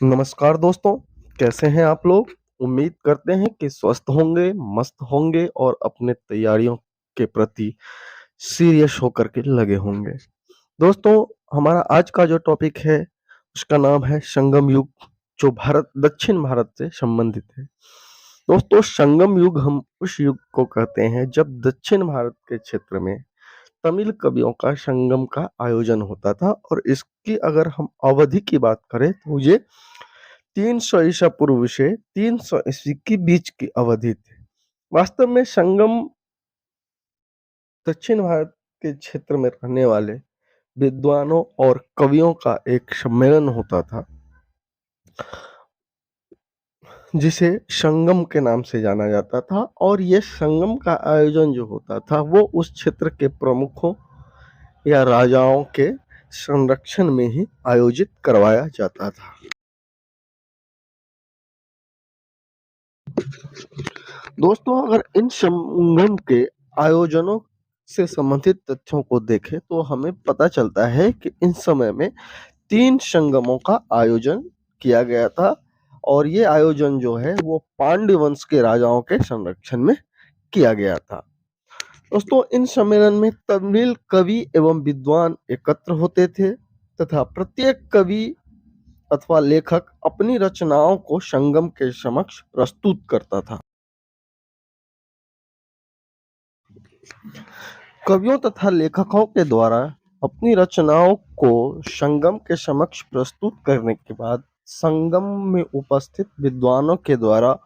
नमस्कार दोस्तों, कैसे हैं आप लोग? उम्मीद करते हैं कि स्वस्थ होंगे, मस्त होंगे और अपने तैयारियों के प्रति सीरियस होकर के लगे होंगे। दोस्तों, हमारा आज का जो टॉपिक है, उसका नाम है संगम युग, जो दक्षिण भारत से संबंधित है। दोस्तों, संगम युग हम उस युग को कहते हैं जब दक्षिण भारत के क्षेत्र में तमिल कवियों का संगम का आयोजन होता था और इसकी अगर हम अवधि की बात करें तो ये 300 ईसा पूर्व से 300 ईस्वी के बीच की अवधि थी। वास्तव में संगम दक्षिण भारत के क्षेत्र में रहने वाले विद्वानों और कवियों का एक सम्मेलन होता था, जिसे संगम के नाम से जाना जाता था। और ये संगम का आयोजन जो होता था वो उस क्षेत्र के प्रमुखों या राजाओं के संरक्षण में ही आयोजित करवाया जाता था। दोस्तों, अगर इन संगम के आयोजनों से संबंधित तथ्यों को देखें तो हमें पता चलता है कि इन समय में 3 संगमों का आयोजन किया गया था और ये आयोजन जो है वो पांड्य वंश के राजाओं के संरक्षण में किया गया था। दोस्तों, इन सम्मेलन में तमिल कवि एवं विद्वान एकत्र होते थे तथा प्रत्येक कवि अथवा लेखक अपनी रचनाओं को संगम के समक्ष प्रस्तुत करता था। कवियों तथा लेखकों के द्वारा अपनी रचनाओं को संगम के समक्ष प्रस्तुत करने के बाद संगम में उपस्थित विद्वानों के द्वारा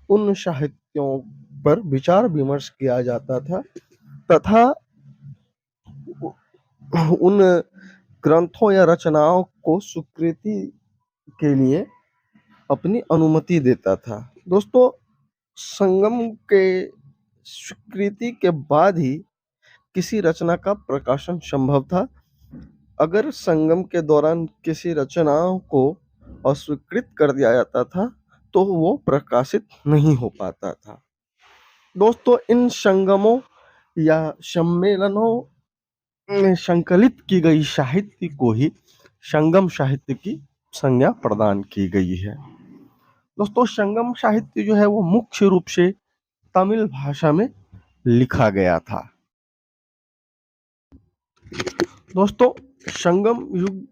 उन साहित्यों पर विचार विमर्श किया जाता था तथा उन ग्रंथों या रचनाओं को स्वीकृति के लिए अपनी अनुमति देता था। दोस्तों, संगम के स्वीकृति के बाद ही किसी रचना का प्रकाशन संभव था। अगर संगम के दौरान किसी रचनाओं को अस्वीकृत कर दिया जाता था तो वो प्रकाशित नहीं हो पाता था। दोस्तों, इन संगमों या सम्मेलनों में संकलित की गई साहित्य को ही संगम साहित्य की संज्ञा प्रदान की गई है। दोस्तों, संगम साहित्य जो है वो मुख्य रूप से तमिल भाषा में लिखा गया था। दोस्तों, संगम युग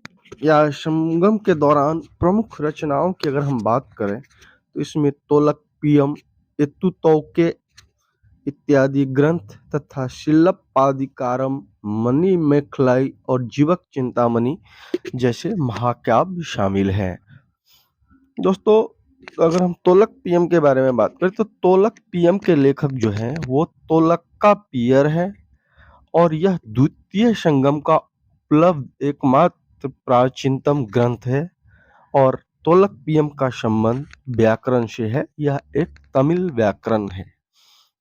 या संगम के दौरान प्रमुख रचनाओं की अगर हम बात करें तो इसमें तोलकपियम, एत्तुतौके इत्यादि ग्रंथ तथा शिलप्पादिकारम, मणिमेखलाई और जीवक चिंतामणि जैसे महाकाव्य शामिल हैं। दोस्तों, अगर हम तोलकपियम के बारे में बात करें तो तोलकपियम के लेखक जो हैं वो तोलक्कापियर है और यह द्वितीय संगम का उपलब्ध एकमात्र प्राचीनतम ग्रंथ है और तोलकपियम का संबंध व्याकरण से है। यह एक तमिल व्याकरण है।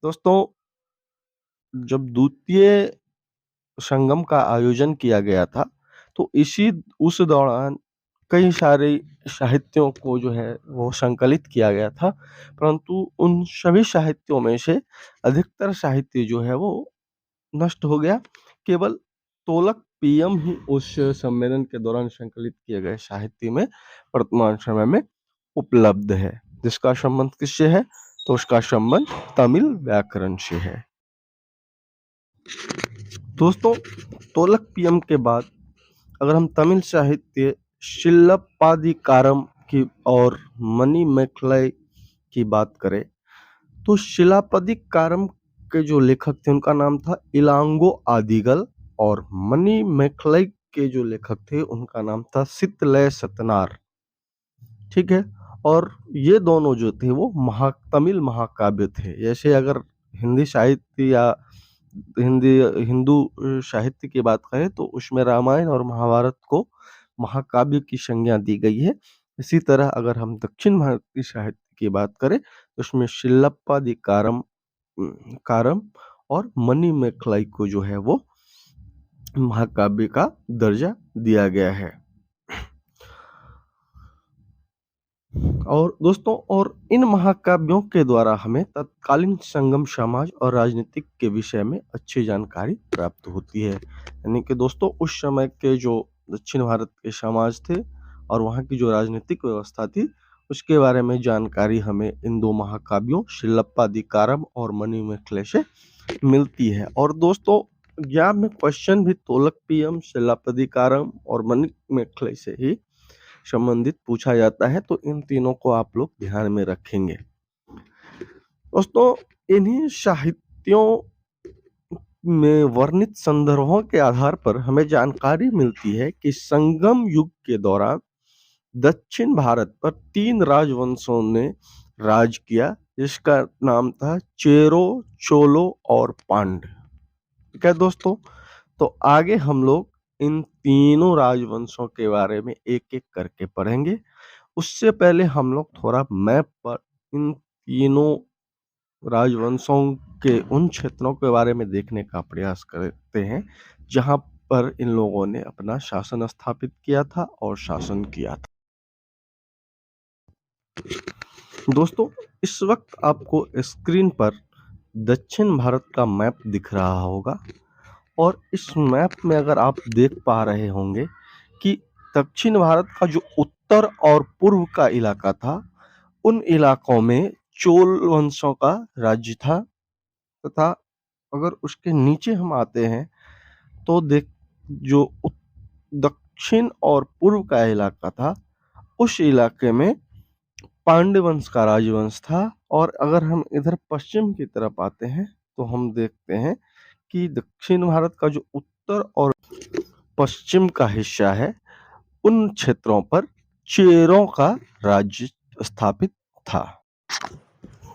दोस्तों, जब द्वितीय संगम का आयोजन किया गया था तो उस दौरान कई सारे साहित्यों को जो है वो संकलित किया गया था, परंतु उन सभी साहित्यों में से अधिकतर साहित्य जो है वो नष्ट हो गया। केवल तोलकपियम ही उस सम्मेलन के दौरान संकलित किए गए साहित्य में वर्तमान समय में उपलब्ध है। जिसका संबंध किससे है? तो उसका संबंध तमिल व्याकरण से है। दोस्तों, तोलकपियम के बाद अगर हम तमिल साहित्य शिलप्पादिकारम की और मणिमेखलाई की बात करें तो शिलापदिकारम के जो लेखक थे उनका नाम था इलांगो आदिगल और मणिमेखलाई के जो लेखक थे उनका नाम था सितलय सतनार। ठीक है। और ये दोनों जो थे वो तमिल महाकाव्य थे। जैसे अगर हिंदी साहित्य या हिंदू साहित्य की बात करें तो उसमें रामायण और महाभारत को महाकाव्य की संज्ञा दी गई है। इसी तरह अगर हम दक्षिण भारतीय साहित्य की बात करें तो उसमें शिलप्पादिकारम कारम और मणिमेखलाई को जो है वो महाकाव्य का दर्जा दिया गया है। और दोस्तों, और इन महाकाव्यों के द्वारा हमें तत्कालीन संगम समाज और राजनीतिक के विषय में अच्छी जानकारी प्राप्त होती है। यानी कि दोस्तों, उस समय के जो दक्षिण भारत के समाज थे और वहाँ की जो राजनीतिक व्यवस्था थी उसके बारे में जानकारी हमें इन दो महाकाव्यों शिलप्पादिकारम और मणिमेखले से मिलती है। और दोस्तों एग्जाम में क्वेश्चन भी तोलकपियम, शिलापदिकारम और मणिमेखले से ही संबंधित पूछा जाता है, तो इन तीनों को आप लोग ध्यान में रखेंगे। दोस्तों इन्हीं साहित्यों में वर्णित संदर्भों के आधार पर हमें जानकारी मिलती है कि संगम युग के दौरान दक्षिण भारत पर 3 राजवंशों ने राज किया, जिसका नाम था चेरो, चोलो और पांड्य। ठीक है दोस्तों, तो आगे हम लोग इन तीनों राजवंशों के बारे में एक-एक करके पढ़ेंगे। उससे पहले हम लोग थोड़ा मैप पर इन तीनों राजवंशों के उन क्षेत्रों के बारे में देखने का प्रयास करते हैं जहां पर इन लोगों ने अपना शासन स्थापित किया था और शासन किया था। दोस्तों इस वक्त आपको स्क्रीन पर दक्षिण भारत का मैप दिख रहा होगा और इस मैप में अगर आप देख पा रहे होंगे कि दक्षिण भारत का जो उत्तर और पूर्व का इलाका था उन इलाकों में चोल वंशों का राज्य था, तथा अगर उसके नीचे हम आते हैं तो देख जो दक्षिण और पूर्व का इलाका था उस इलाके में पांड्य वंश का राजवंश था। और अगर हम इधर पश्चिम की तरफ आते हैं तो हम देखते हैं कि दक्षिण भारत का जो उत्तर और पश्चिम का हिस्सा है उन क्षेत्रों पर चेरों का राज्य स्थापित था।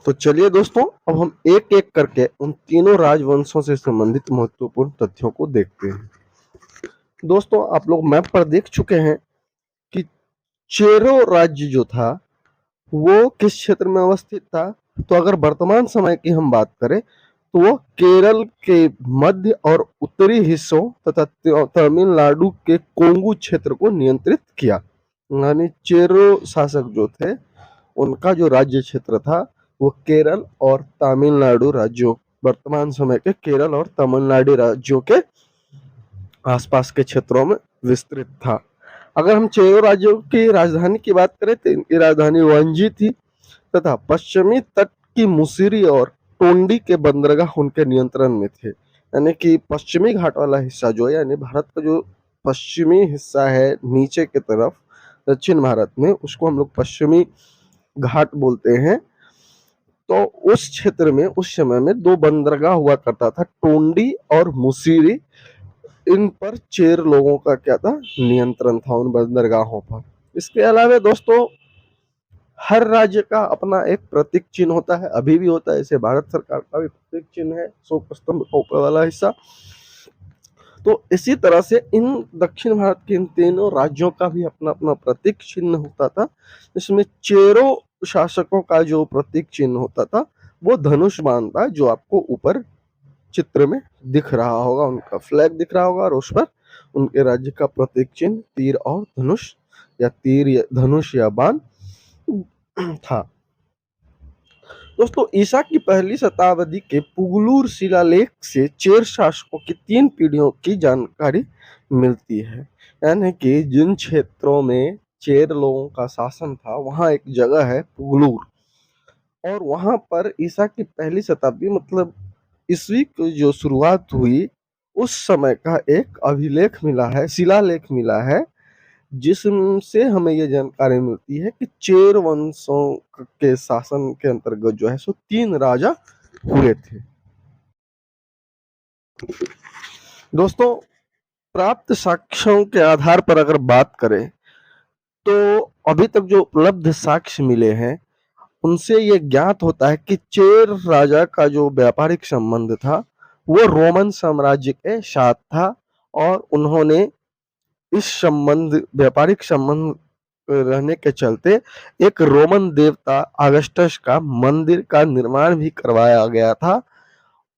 तो चलिए दोस्तों अब हम एक एक करके उन तीनों राजवंशों से संबंधित महत्वपूर्ण तथ्यों को देखते हैं। दोस्तों आप लोग मैप पर देख चुके हैं कि चेरो राज्य जो था वो किस क्षेत्र में अवस्थित था। तो अगर वर्तमान समय की हम बात करें तो वो केरल के मध्य और उत्तरी हिस्सों तथा तमिलनाडु के कोंगू क्षेत्र को नियंत्रित किया। यानी चेरो शासक जो थे उनका जो राज्य क्षेत्र था वो केरल और तमिलनाडु राज्यों, वर्तमान समय के केरल और तमिलनाडु राज्यों के आसपास के क्षेत्रों में विस्तृत था। अगर हम चेरो राज्यों की राजधानी की बात करें तो इनकी राजधानी वांजी थी तथा पश्चिमी तट की मुसिरी और टोंडी के बंदरगाह उनके नियंत्रण में थे। यानी कि पश्चिमी घाट वाला हिस्सा जो है, यानी भारत का जो पश्चिमी हिस्सा है नीचे की तरफ दक्षिण भारत में, उसको हम लोग पश्चिमी घाट बोलते हैं। तो उस क्षेत्र में उस समय में 2 बंदरगाह हुआ करता था, टोंडी और मुसिरी। इन पर चेर लोगों का क्या था, नियंत्रण था उन बंदरगाहों पर। इसके अलावा दोस्तों हर राज्य का अपना एक प्रतीक चिन्ह होता है, अभी भी होता है। जैसे भारत सरकार का भी प्रतीक चिन्ह है अशोक स्तंभ का ऊपर वाला हिस्सा। तो इसी तरह से इन दक्षिण भारत के इन तीनों राज्यों का भी अपना अपना प्रतीक चिन्ह होता था, जिसमें चेरो शासकों का जो प्रतीक चिन्ह होता था वो धनुष बाण था, जो आपको ऊपर चित्र में दिख रहा होगा। उनका फ्लैग दिख रहा होगा और उस पर उनके राज्य का प्रतीक चिन्ह तीर और धनुष या तीर या धनुष या बाण था। दोस्तों ईसा की पहली शताब्दी के पुगलूर शिलालेख से चेर शासकों की 3 पीढ़ियों की जानकारी मिलती है। यानी कि जिन क्षेत्रों में चेर लोगों का शासन था वहां एक जगह है पुगलूर, और वहां पर ईसा की पहली शताब्दी मतलब ईस्वी की जो शुरुआत हुई उस समय का एक अभिलेख मिला है, शिलालेख मिला है, जिससे हमें ये जानकारी मिलती है कि चेर वंशों के शासन के अंतर्गत जो है सो 3 राजा हुए थे। दोस्तों प्राप्त साक्ष्यों के आधार पर अगर बात करें तो अभी तक जो उपलब्ध साक्ष्य मिले हैं उनसे ये ज्ञात होता है कि चेर राजा का जो व्यापारिक संबंध था वो रोमन साम्राज्य के साथ था, और उन्होंने इस संबंध व्यापारिक संबंध रहने के चलते एक रोमन देवता अगस्टस का मंदिर का निर्माण भी करवाया गया था।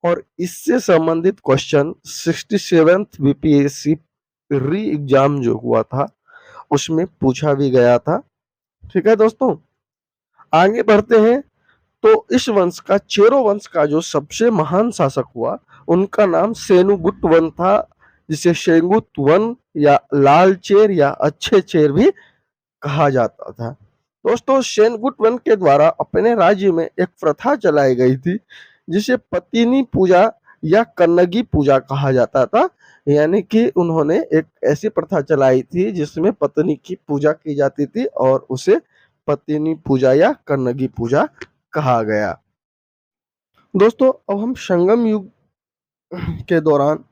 और इससे संबंधित क्वेश्चन 67th बीपीएससी री एग्जाम जो हुआ था उसमें पूछा भी गया था। ठीक है दोस्तों, आगे बढ़ते हैं। तो इस वंश का, चेरो वंश का जो सबसे महान शासक हुआ उनका नाम सेनुगुट वन था, जिसे शेंगुत वन या लाल चेर या अच्छे चेर भी कहा जाता था। दोस्तों सेनगुट वन के द्वारा अपने राज्य में एक प्रथा चलाई गई थी जिसे पत्नी पूजा या कन्नगी पूजा कहा जाता था। यानी कि उन्होंने एक ऐसी प्रथा चलाई थी जिसमें पत्नी की पूजा की जाती थी और उसे पत्नी पूजा या कन्नगी पूजा कहा गया। दोस्तों अब हम संगम युग के दौरान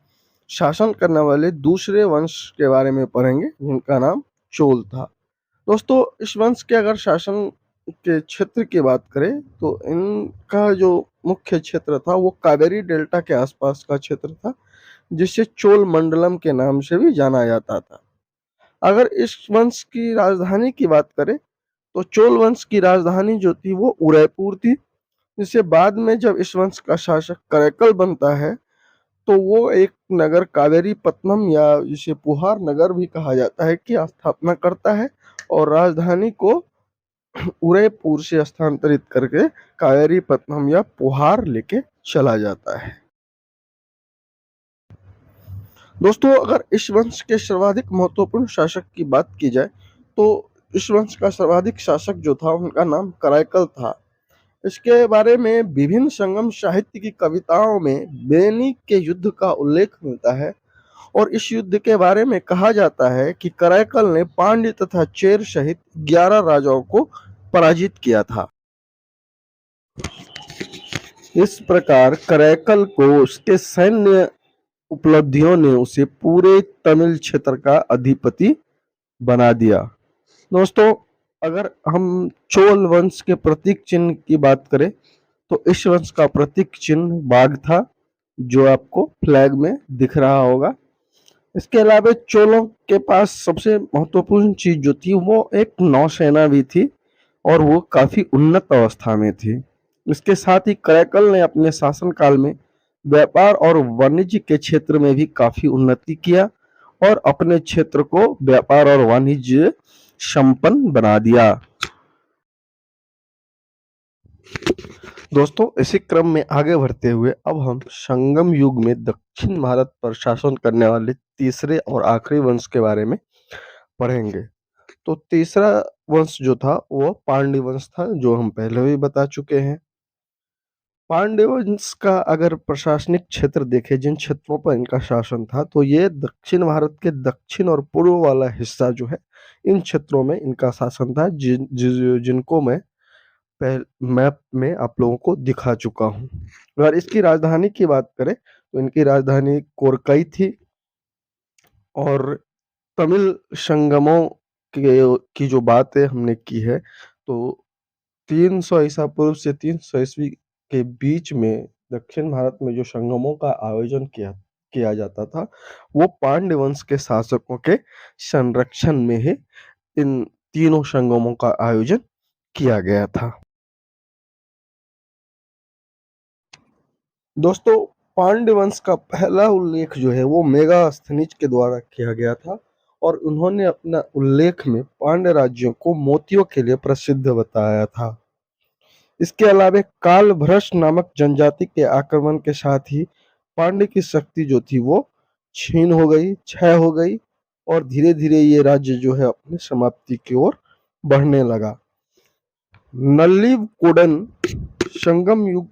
शासन करने वाले दूसरे वंश के बारे में पढ़ेंगे जिनका नाम चोल था। दोस्तों इस वंश के अगर शासन के क्षेत्र की बात करें तो इनका जो मुख्य क्षेत्र था वो कावेरी डेल्टा के आसपास का क्षेत्र था जिसे चोल मंडलम के नाम से भी जाना जाता था। अगर इस वंश की राजधानी की बात करें तो चोल वंश की राजधानी जो थी वो उदयपुर थी, जिससे बाद में जब इस वंश का शासक करैकल बनता है तो वो एक नगर कावेरी पत्तनम या जिसे पुहार नगर भी कहा जाता है की स्थापना करता है और राजधानी को उदयपुर से स्थानांतरित करके कावेरी पत्तनम या पुहार लेके चला जाता है। दोस्तों अगर इस वंश के सर्वाधिक महत्वपूर्ण शासक की बात की जाए तो इस वंश का सर्वाधिक शासक जो था उनका नाम कराइकल था। इसके बारे में विभिन्न संगम साहित्य की कविताओं में बेनी के युद्ध का उल्लेख मिलता है और इस युद्ध के बारे में कहा जाता है कि कराइकल ने पांड्य तथा चेर सहित 11 राजाओं को पराजित किया था। इस प्रकार कराइकल को उसके सैन्य उपलब्धियों ने उसे पूरे तमिल क्षेत्र का अधिपति बना दिया। दोस्तों अगर हम चोल वंश के प्रतीक चिन्ह की बात करें तो इस वंश का प्रतीक चिन्ह बाघ था जो आपको फ्लैग में दिख रहा होगा। इसके अलावा चोलों के पास सबसे महत्वपूर्ण चीज जो थी वो एक नौसेना भी थी और वो काफी उन्नत अवस्था में थी। इसके साथ ही करैकल ने अपने शासनकाल में व्यापार और वाणिज्य के क्षेत्र में भी काफी उन्नति किया और अपने क्षेत्र को व्यापार और वाणिज्य संपन्न बना दिया। दोस्तों इसी क्रम में आगे बढ़ते हुए अब हम संगम युग में दक्षिण भारत पर शासन करने वाले तीसरे और आखिरी वंश के बारे में पढ़ेंगे। तो तीसरा वंश जो था वो पांड्य वंश था जो हम पहले भी बता चुके हैं। पांड्य वंश का अगर प्रशासनिक क्षेत्र देखें जिन क्षेत्रों पर इनका शासन था तो ये दक्षिण भारत के दक्षिण और पूर्व वाला हिस्सा जो है इन क्षेत्रों में इनका शासन था जिनको मैं मैप में आप लोगों को दिखा चुका हूँ। अगर इसकी राजधानी की बात करें तो इनकी राजधानी कोरकई थी और तमिल संगमों की जो बात है हमने की है तो 300 ईसा पूर्व से 300 ईस्वी के बीच में दक्षिण भारत में जो संगमों का आयोजन किया किया जाता था वो पांड्य वंश के शासकों के संरक्षण में ही इन तीनों संगमों का आयोजन किया गया था। दोस्तों पांड्य वंश का पहला उल्लेख जो है वो मेगास्थनीज के द्वारा किया गया था और उन्होंने अपना उल्लेख में पांड्य राज्यों को मोतियों के लिए प्रसिद्ध बताया था। इसके अलावा कालभ्रष्ट नामक जनजाति के आक्रमण के साथ ही पांड्य की शक्ति जो थी वो छीन हो गई, क्षय हो गई और धीरे धीरे ये राज्य जो है अपनी समाप्ति की ओर बढ़ने लगा। नल्लीवकोडन संगम युग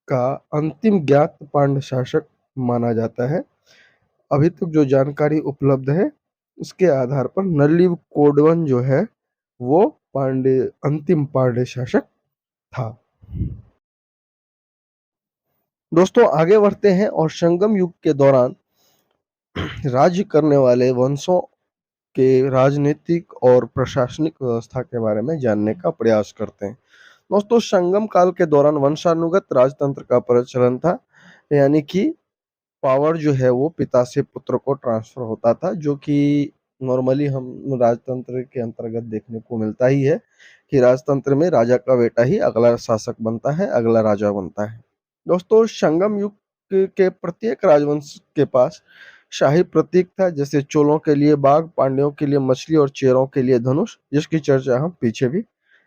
का अंतिम ज्ञात पांड्य शासक माना जाता है। अभी तक जो जानकारी उपलब्ध है उसके आधार पर नल्लीवकोडवन जो है वो अंतिम पांड्य शासक था। दोस्तों आगे बढ़ते हैं और संगम युग के दौरान राज्य करने वाले वंशों के राजनीतिक और प्रशासनिक व्यवस्था के बारे में जानने का प्रयास करते हैं। दोस्तों संगम काल के दौरान वंशानुगत राजतंत्र का प्रचलन था, यानी कि पावर जो है वो पिता से पुत्र को ट्रांसफर होता था, जो कि नॉर्मली हम राजतंत्र के अंतर्गत देखने को मिलता ही है कि राजतंत्र में राजा का बेटा ही अगला शासक बनता है, अगला राजा बनता है। दोस्तों संगम युग के प्रत्येक राजवंश के पास शाही प्रतीक था, जैसे चोलों के लिए बाघ, पांड्यों के लिए मछली और चेरों के लिए धनुष, जिसकी चर्चा हम पीछे भी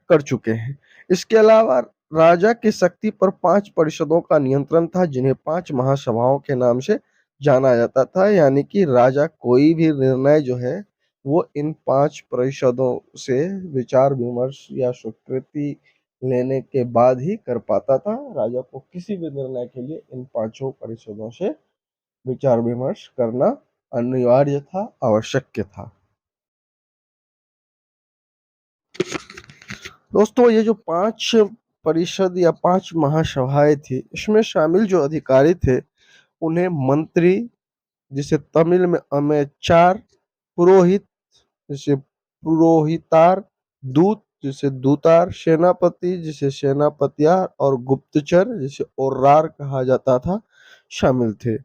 कर चुके हैं। इसके अलावा राजा की शक्ति पर 5 परिषदों का नियंत्रण था जिन्हें 5 महासभाओं के नाम से जाना जाता था, यानी कि राजा कोई भी निर्णय जो है वो इन 5 परिषदों से विचार विमर्श या स्वीकृति लेने के बाद ही कर पाता था। राजा को किसी भी निर्णय के लिए इन 5 परिषदों से विचार विमर्श करना अनिवार्य था, आवश्यक था। दोस्तों, ये जो 5 परिषद या 5 महासभाएं थी, इसमें शामिल जो अधिकारी थे उन्हें मंत्री, जिसे तमिल में अमेचार, पुरोहित जिसे पुरोहितार, दूत जिसे दूतार, सेनापति जिसे सेनापतियार और गुप्तचर जिसे ओर्रार कहा जाता था, शामिल थे।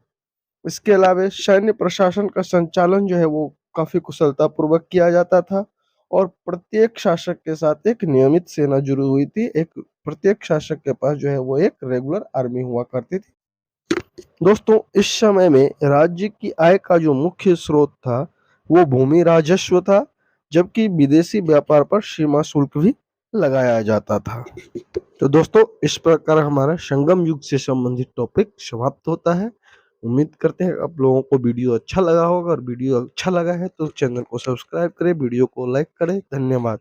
इसके अलावा सैन्य प्रशासन का संचालन जो है वो काफी कुशलता पूर्वक किया जाता था और प्रत्येक शासक के साथ एक नियमित सेना जुड़ी हुई थी। एक प्रत्येक शासक के पास जो है वो एक रेगुलर आर्मी हुआ करती थी। दोस्तों, इस समय में राज्य की आय का जो मुख्य स्रोत था वो भूमि राजस्व था, जबकि विदेशी व्यापार पर सीमा शुल्क भी लगाया जाता था। तो दोस्तों, इस प्रकार हमारा संगम युग से संबंधित टॉपिक समाप्त होता है। उम्मीद करते हैं आप लोगों को वीडियो अच्छा लगा होगा, और वीडियो अच्छा लगा है तो चैनल को सब्सक्राइब करें, वीडियो को लाइक करें। धन्यवाद।